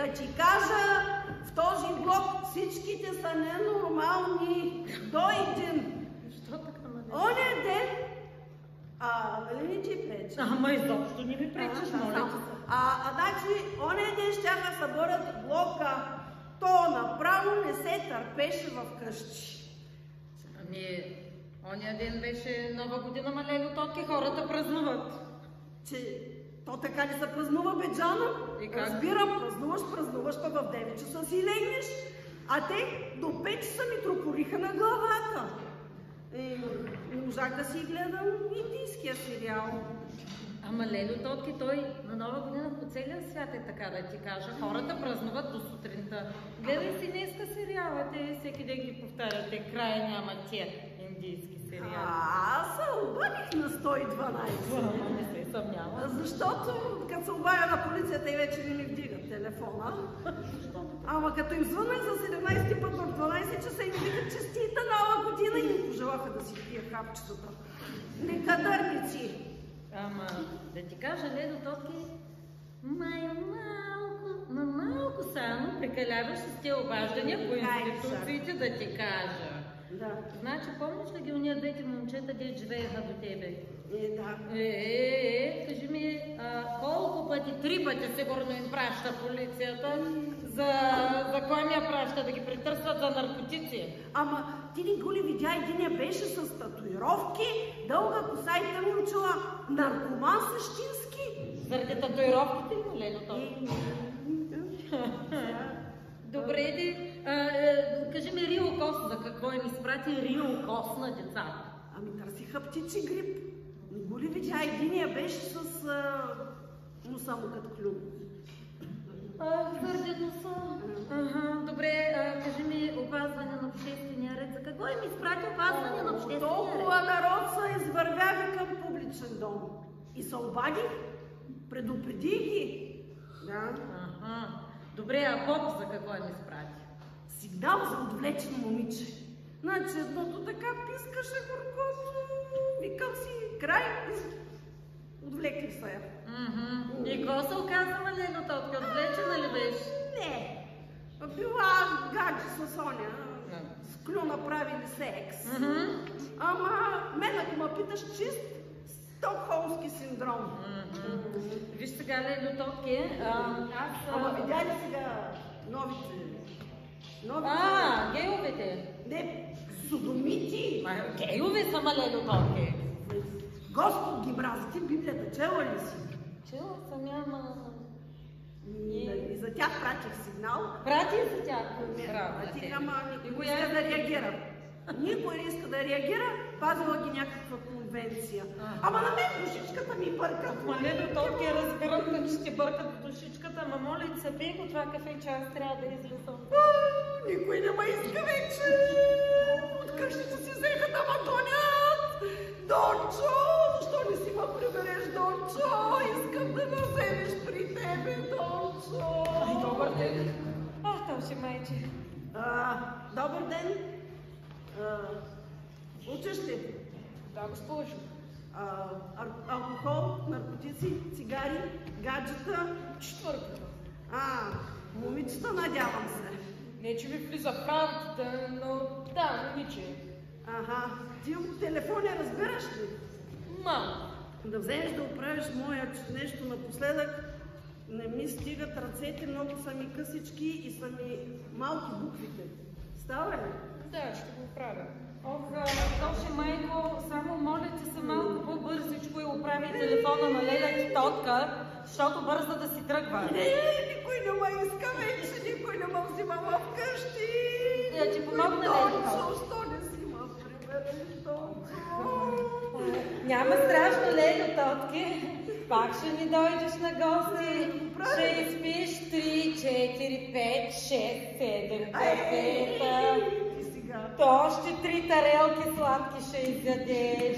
Да ти кажа, в този блок всичките са ненормални. До един. Що така, нали? Оня ден, нали не ти пречи? Ама изобщо не ми пречиш, моля. Значи, оня ден щяха съборят блока. То направо не се търпеше в къщи. Ами, оня ден беше Нова година, малело тотки, хората празнуват. Че то така не се празнува, бе, Джана? Разбирам, празнуваш, па в 9 часа си легнеш, а те до 5 часа ми тропориха на главата. Не можах да си гледам индийския сериал. Ама лело тотки, той на Нова година по целия свят е така да ти кажа. Хората празнуват до сутринта. Гледай си днеска сериала, те всеки ден ги повтарят, те края няма тия индийски сериали. Аз се обадих на 112. Не се съмнява. Защото като се обадя на полицията и вече не ми вдигат телефона. Ама като им звънах за 17 път в 12 часа и ми викат честита Нова година и ми пожелаха да си пия хапчетата. Некадърници. Ама да ти кажа, ледо тотки, малко само прекаляваш с тези обаждания по институциите, да ти кажа. Да. Значи, помниш ли ги уния двете момчета, де живееха до тебе? Да. Кажи ми, колко пъти, 3 пъти сигурно им праща полицията, за кой ми я праща, да ги претърсват за наркотици? Ама ти не го ли видя, единия беше с татуировки, дълга коса и тъмни очила, наркоман същински. Заради татуировките ли, лело тотки? Добре, кажи ми Рио Кос, за какво им изпрати Рио Кос на децата? Ами търсиха птичи грип. Не го ли видя, единия беше с носа му като клюн. Твърде носа. Добре, кажи ми опазване на обществения ред. За какво им изпрати опазване на обществения ред? Толкова народ се извървяха към публичен дом. И се обадих, предупредих ги. Да. Добре, а Поп за какво им изпрати? Сигнал за отвлечено момиче. Значи едното така пискаше горкото, викам си край, отвлекли се я. И какво се оказа, лело тотки? Отвлечена ли беше? Не. Била гадже с Соня. С клюна правили секс. Ама мен ако ме питаш, чист стокхолмски синдром. Виж сега, лело тотки, Ама видя ли сега новите? Гейовете? Не, содомити. Гейове са, лело тотки. Господ ги мразите, Библията чела ли си? Чела съм, ама... И за тях пратих сигнал. Прати за тях? Ама никой не иска да реагира. Никой не иска да реагира, пазила ги някаква конвенция. Ама на мен душичката ми бъркат. Лело тотки, разбирам, че ще бъркат в душичката, ама моля ти се, пей го това кафе, че аз трябва да излезам. Никой не ме иска вече. От къщите си взеха да ма гонят. Дончо, защо не си ме прибереш, Дончо? Искам да ме вземеш при тебе, Дончо. Добър ден. Там си майче. Добър ден. Учиш ли? Да, госпожо. Алкохол, наркотици, цигари, гаджета. Четвъртата. Момичета, надявам се. Не, че ви влиза в рамките, но да, момиче. Ти от телефони разбираш ли? Малко. Да вземеш да оправиш моя нещо напоследък, не ми стигат ръцете, много са ми късички и са ми малки буквите. Става ли? Да, ще го оправя. Тоши майко, само моля ти се малко по-бързичко и оправи телефона на леля тотка, защото бърза да си тръгва. Никой не ме иска вече, никой не ме взима в къщи. Да ти помогна ли? Защо не си ме прибереш, Дончо? Няма страшно, лело тотки. Пак ще ни дойдеш на гости. Ще изпиш 3, 4, 5, 6, 7 кафета. То още 3 тарелки сладки ще изядеш.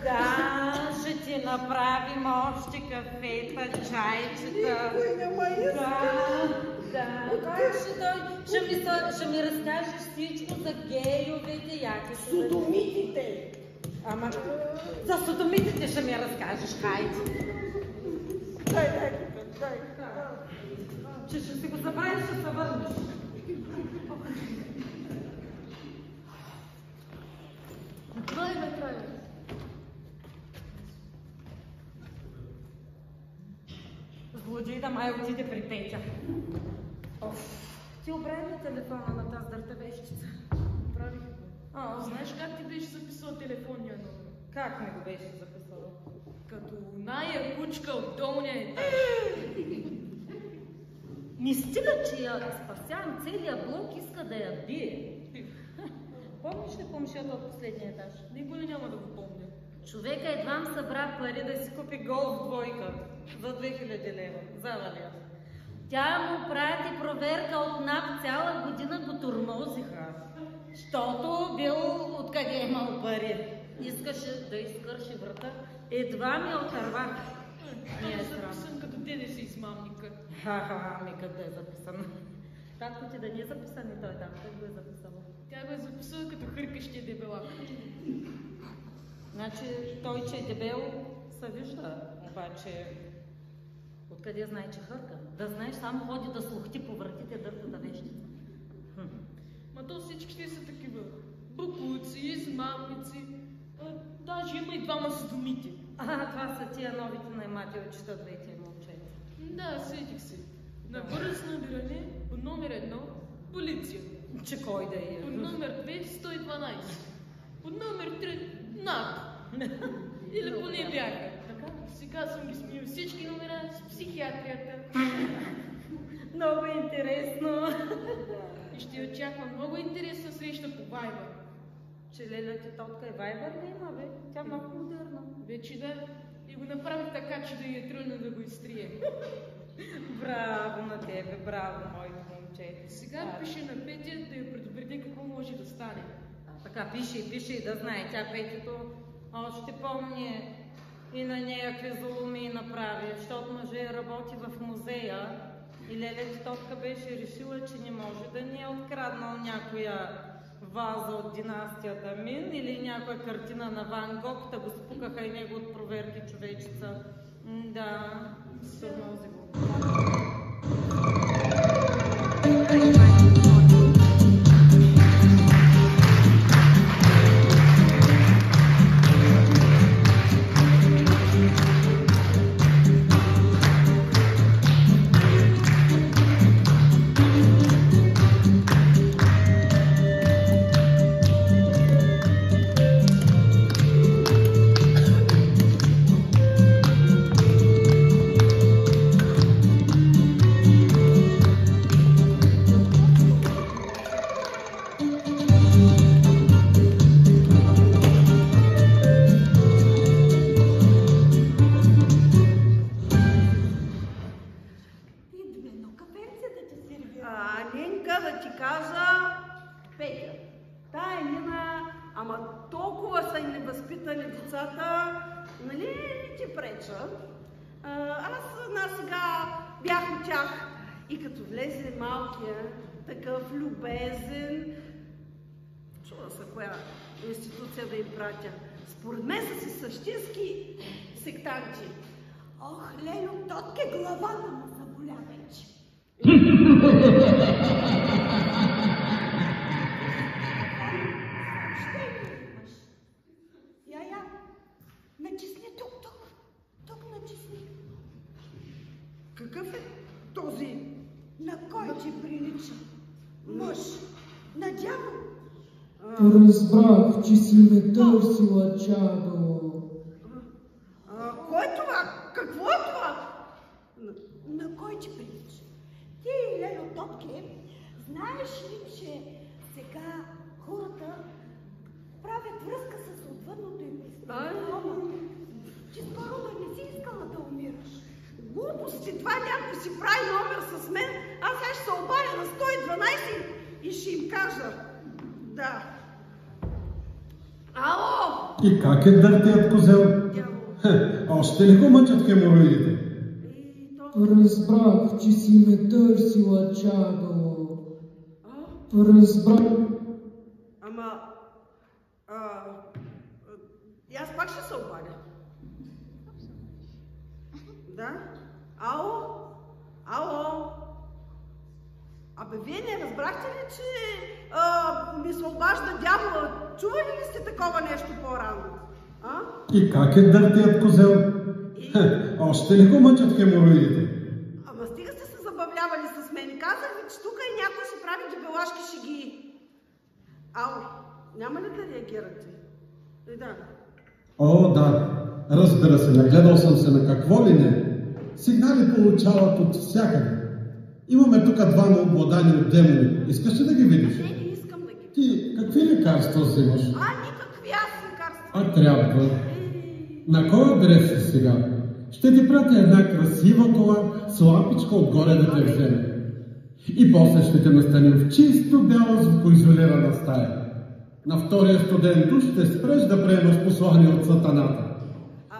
Да, ще ти направим още кафета, чайчета. Никой не ме иска. Ще ми разкажеш всичко за гейовете, яки са. Содомитите. Ама за содомитите ще ми разкажеш, хайде. Дай. Че ще си го забравиш, ще се върнеш. Трай. Злодей май отиде при Петя. Ти обрави ли телефона на тази дъртевещица? Правих го. Знаеш как ти беше записал телефонния номер? Как не го беше записала? Като оная кучка от долния етаж. Не стига, че я спасявам, целият блок иска да я бие. Помниш ли комшията от последния етаж? Никой няма да го помня. Човека едвам събра пари да си купи голф двойка за 2000 лева. Завалия. Тя му прати проверка от НАП, цяла година го тормозиха. Щото бил откъде имал пари. Искаше да изкърши врата. Едва ми отървах. Не е записан като ДДС измамника. Ами къде е записано? Татко ти да не е записан и той там, как го е записано? Тя го е записала като хъркащия дебелак. Значи той, че е дебел, се вижда, обаче откъде знае, че хърка? Да знаеш, само ходи да слухти по вратите дъртата вещица. Ма то всичките са такива. Бакуци, измамници. Даже има и двама с думите. Това са тия новите наймати от чета двете момчета. Да, сетих се. На бързо набиране по номер 1 полиция. Че кой да е? По номер 2 112. По номер 3 НАП. Или поне бяха. Сега съм ги сменил всички номера с психиатрията. Много интересно. И ще очаквам много интересна среща по Вайбър. Че леля ти тотка е Вайбър ли има, бе? Тя много модерна. Вече да. И го направих така, че да я трудно да го изтрие. Браво на тебе, браво, моето момче. Сега пише на Петя да я предупреди какво може да стане. Така, пише и да знае. Тя Петито още помни и на някакви зулуми направи, защото мъже работи в музея и леля ти тотка беше решила, че не може да ни е откраднал някоя ваза от династията Мин или някоя картина на Ван Гог, да го спукаха и него от проверки човечица. Да, тормози го. Такъв любезен. Чува се коя институция да им пратя. Според мен са си същински сектанти. Ох, Лело, тотке главата му заболя вече. Ще имаш. Я, начисли тук начисли. Какъв е този? На кой ти прилича? Мъж? На дявол? Разбрах, че си ме търсила, чадо. Кой е това? Какво е това? На кой ти прилича? Ти, Лело Тотке, знаеш ли, че сега хората правят връзка с отвъдното им изпълнение? Че скоро да не си искала да умираш. Глупости, това някой си прави номер с мен, аз сега ще се обадя на 112 и ще им кажа. Да. Ало! И как е дъртият козел? Още ли го мъчат хемороидите? Разбрах, че си ме търсила, чадо. Разбрах. Ама... И аз пак ще се обадя. Да? Ало? Ало? Абе, вие не разбрахте ли, че ми се обажда дявола? Чували ли сте такова нещо по-рано? И как е дъртият козел? Още ли го мъчат хемороидите? Ама стига сте се забавлявали с мен. Казах ви, че тук и някой си прави дебелашки шеги. Ало, няма ли да реагирате? Да. О, да. Разбира се, нагледал съм се на какво ли не. Сигнали получават от всякъде. Имаме тук двама обладани от демони. Искаш ли да ги видиш? Не искам да ги. Ти какви лекарства взимаш? Никакви аз лекарства. А трябва. На кой адрес си сега? Ще ти пратя една красива кола с лампичка отгоре да те вземе. И после ще те настаним в чисто бяла звукоизолирана стая. На втория студен душ ще спреш да приемаш послание от сатаната.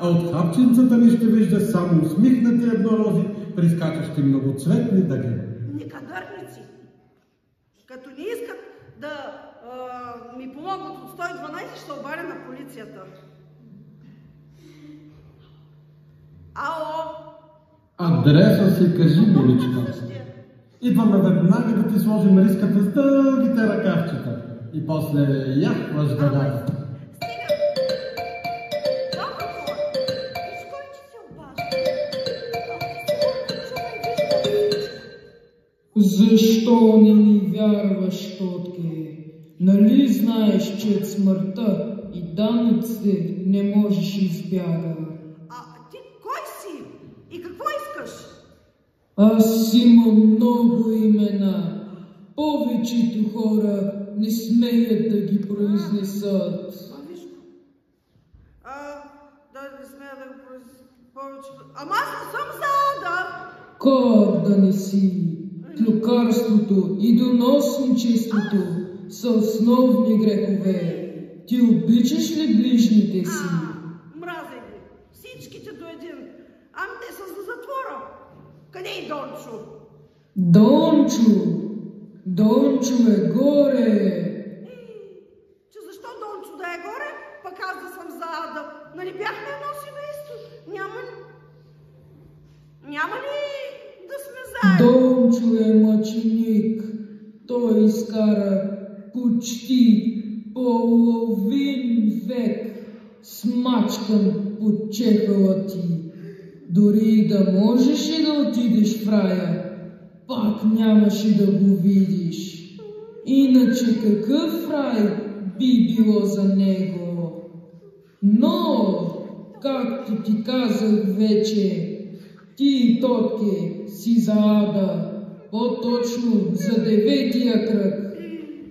А от хапчинцата ни ще вижда само усмихнати еднорози, прискачащи многоцветни дъги. Некадърници! Като не искат да ми помогнат от 112, ще обадя на полицията. Ало! Адреса си кажи, миличка. Идваме веднага да ти сложим риската с дългите ръкавчета. И после яхваш да дава. Стига! Добро хора! Виж кой че се обажда. Защо не ни вярваш, Тотке? Нали знаеш, че от смъртта и данъците не можеш избяга? Ти кой си? И какво искаш? Аз имам много имена. Повечето хора не смеят да ги произнесат. Виж го. Да не смея да го произнесат повечето. Ама аз не съм заада! Как да не си? Клюкарството и доносничеството са основни грехове. Ти обичаш ли ближните си? Мразя ги. Всичките до един. Ами те са за затвора. Къде е Дончо? Дончо! Дончо е горе! Че защо Дончо да е горе, пък аз да съм заада? Нали бяхме едно семейство? Няма ли да сме заедно? Дончо е мъченик. Той изкара почти половин век смачкан под чепела ти. Дори да можеш и да отидеш в рая, пак нямаше да го видиш. Иначе какъв рай би било за него? Но, както ти казах вече, ти, Тотке, си за ада, по-точно за 9-тия кръг,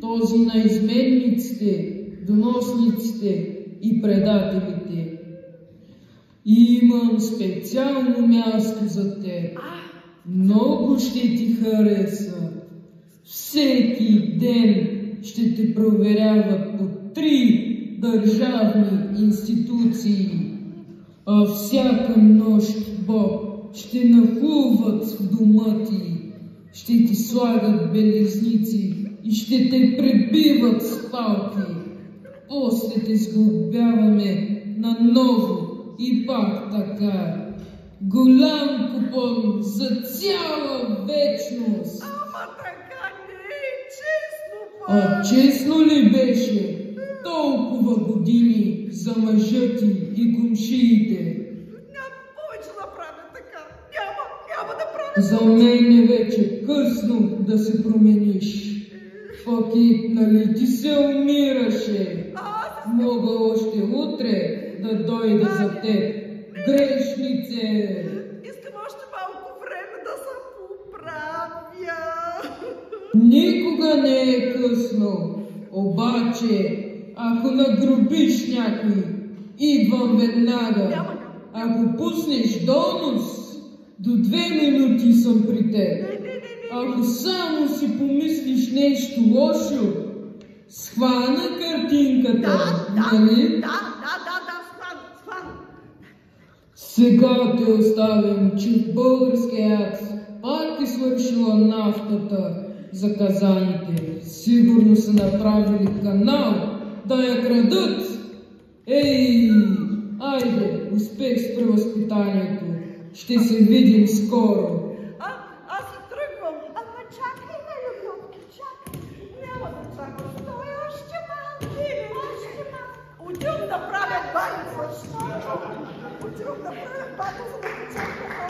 този на изменниците, доносниците и предателите. Имам специално място за теб. Много ще ти хареса. Всеки ден ще те проверяват по 3 държавни институции, а всяка нощ Бог ще нахлуват в дома ти, ще ти слагат белезници и ще те пребиват с палки. После те сглобяваме наново и пак така. Голям купон за цяла вечност. Ама така не е честно, па! А честно ли беше? Толкова години за мъжа ти и комшиите. Няма повече да правя така. Няма да правя. За мен е вече късно да се промениш. Пъки, нали ти се умираше? Мога още утре да дойда за теб. Грешнице! Искам още малко време да се поправя. Никога не е късно. Обаче, ако нагробиш някой, идвам веднага. Ако пуснеш донос, до 2 минути съм при теб. Ако само си помислиш нещо лошо, схвана картинката, нали? Да, схвана. Сега те оставям, че в българския ад пак е свършила нафтата за казаните. Сигурно са направили канал да я крадат. Ей, айде, успех с превъзпитанието. Ще се видим скоро. Аз се тръгвам. Ама чакай, Отивам да правя батъл, за да почакам хора.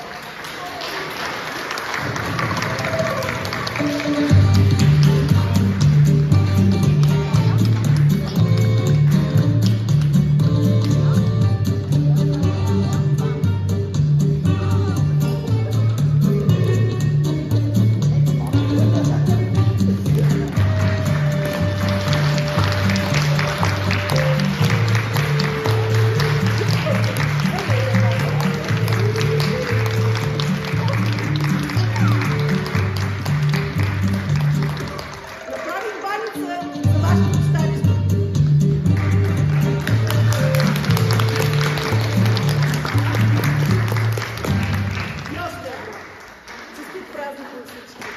Честит празник на всички!